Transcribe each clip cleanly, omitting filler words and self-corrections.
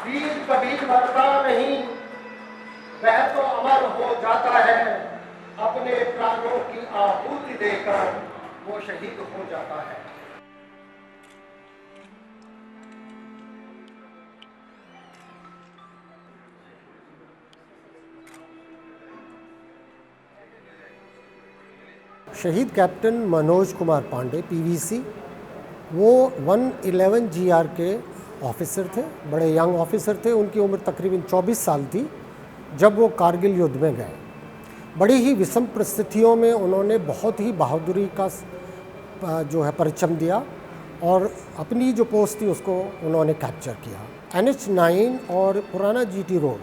वीर कभी मरता नहीं, वह तो अमर हो जाता है, अपने प्राणों की आहुति देकर वो शहीद हो जाता है। शहीद कैप्टन मनोज कुमार पांडे पीवीसी, वो 111 जीआर के ऑफिसर थे, बड़े यंग ऑफिसर थे। उनकी उम्र तकरीबन 24 साल थी जब वो कारगिल युद्ध में गए। बड़ी ही विषम परिस्थितियों में उन्होंने बहुत ही बहादुरी का जो है परिचय दिया और अपनी जो पोस्ट थी उसको उन्होंने कैप्चर किया। NH9 और पुराना GT रोड,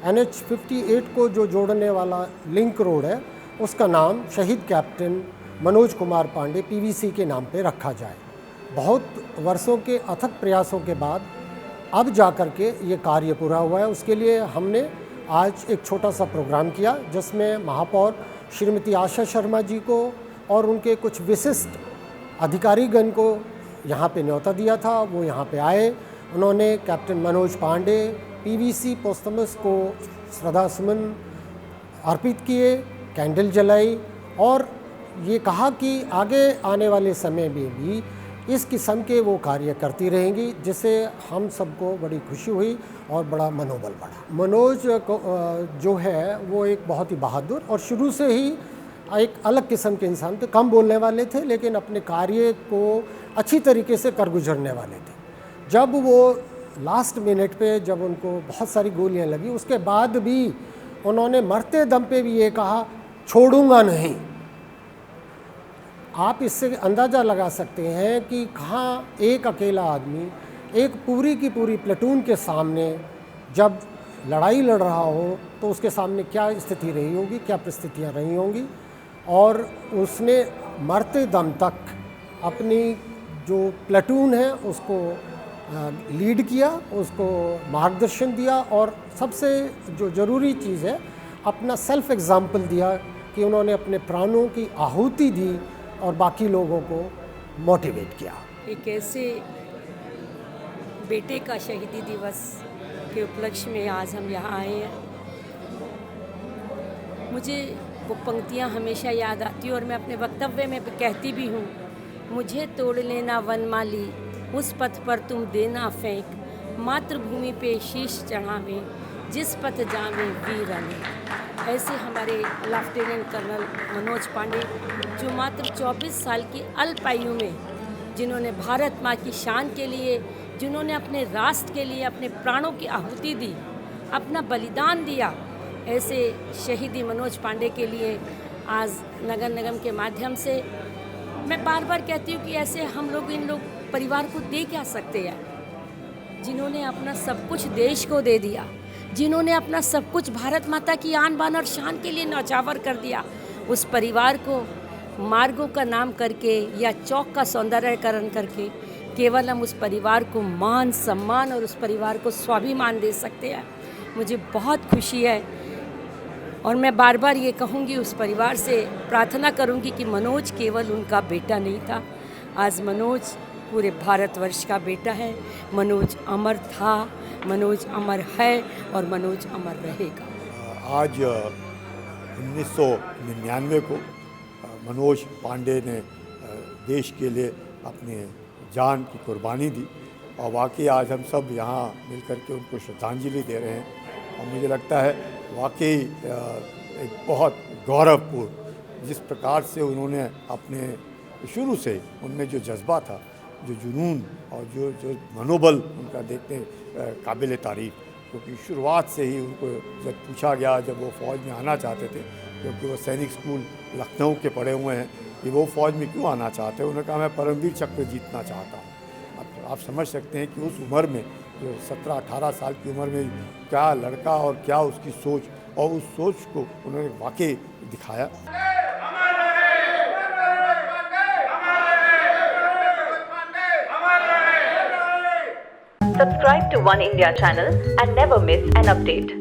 NH58 को जो जोड़ने वाला लिंक रोड है, उसका नाम शहीद कैप्टन मनोज कुमार पांडे पीवीसी के नाम पे रखा जाए। बहुत वर्षों के अथक प्रयासों के बाद अब जाकर के ये कार्य पूरा हुआ है। उसके लिए हमने आज एक छोटा सा प्रोग्राम किया जिसमें महापौर श्रीमती आशा शर्मा जी को और उनके कुछ विशिष्ट अधिकारीगण को यहाँ पे न्योता दिया था। वो यहाँ पे आए, उन्होंने कैप्टन मनोज पांडे पीवीसी पोस्टमस को श्रद्धा सुमन अर्पित किए, कैंडल जलाई और ये कहा कि आगे आने वाले समय में भी इस किस्म के वो कार्य करती रहेंगी, जिससे हम सबको बड़ी खुशी हुई और बड़ा मनोबल बढ़ा। मनोज जो है वो एक बहुत ही बहादुर और शुरू से ही एक अलग किस्म के इंसान थे। कम बोलने वाले थे लेकिन अपने कार्य को अच्छी तरीके से कर गुजरने वाले थे। जब वो लास्ट मिनट पे जब उनको बहुत सारी गोलियां लगी, उसके बाद भी उन्होंने मरते दम पे भी ये कहा, छोड़ूंगा नहीं। आप इससे अंदाज़ा लगा सकते हैं कि कहाँ एक अकेला आदमी एक पूरी की पूरी प्लेटून के सामने जब लड़ाई लड़ रहा हो तो उसके सामने क्या स्थिति रही होगी, क्या परिस्थितियाँ रही होंगी। और उसने मरते दम तक अपनी जो प्लेटून है उसको लीड किया, उसको मार्गदर्शन दिया और सबसे जो ज़रूरी चीज़ है अपना सेल्फ एग्जाम्पल दिया कि उन्होंने अपने प्राणों की आहुति दी और बाकी लोगों को मोटिवेट किया। एक ऐसे बेटे का शहीदी दिवस के उपलक्ष्य में आज हम यहाँ आए हैं। मुझे वो पंक्तियाँ हमेशा याद आती हैं और मैं अपने वक्तव्य में कहती भी हूँ, मुझे तोड़ लेना वनमाली, उस पथ पर तुम देना फेंक, मातृभूमि पे शीश चढ़ावे, जिस पथ जावे वीर अनेक। ऐसे हमारे लेफ्टिनेंट कर्नल मनोज पांडे जो मात्र 24 साल की अल्प आयु में जिन्होंने भारत माँ की शान के लिए, जिन्होंने अपने राष्ट्र के लिए अपने प्राणों की आहुति दी, अपना बलिदान दिया, ऐसे शहीदी मनोज पांडे के लिए आज नगर निगम के माध्यम से मैं बार बार कहती हूँ कि ऐसे हम लोग इन लोग परिवार को दे क्या सकते हैं, जिन्होंने अपना सब कुछ देश को दे दिया, जिन्होंने अपना सब कुछ भारत माता की आन बान और शान के लिए न्यौछावर कर दिया। उस परिवार को मार्गों का नाम करके या चौक का सौंदर्यकरण करके केवल हम उस परिवार को मान सम्मान और उस परिवार को स्वाभिमान दे सकते हैं। मुझे बहुत खुशी है और मैं बार बार ये कहूँगी, उस परिवार से प्रार्थना करूँगी कि मनोज केवल उनका बेटा नहीं था, आज मनोज पूरे भारतवर्ष का बेटा है। मनोज अमर था, मनोज अमर है और मनोज अमर रहेगा। आज 1999 को मनोज पांडे ने देश के लिए अपने जान की कुर्बानी दी और वाकई आज हम सब यहाँ मिलकर के उनको श्रद्धांजलि दे रहे हैं। और मुझे लगता है वाकई एक बहुत गौरवपूर्ण, जिस प्रकार से उन्होंने अपने शुरू से उनमें जो जज्बा था, जो जुनून और जो मनोबल उनका देखने काबिल तारीफ़, क्योंकि शुरुआत से ही उनको जब पूछा गया, जब वो फ़ौज में आना चाहते थे, क्योंकि वो सैनिक स्कूल लखनऊ के पढ़े हुए हैं, कि वो फ़ौज में क्यों आना चाहते हैं, उन्होंने कहा मैं परमवीर चक्र जीतना चाहता हूँ। अब आप समझ सकते हैं कि उस उम्र में, जो 17-18 साल की उम्र में क्या लड़का और क्या उसकी सोच, और उस सोच को उन्होंने वाकई दिखाया। Subscribe to One India channel and never miss an update.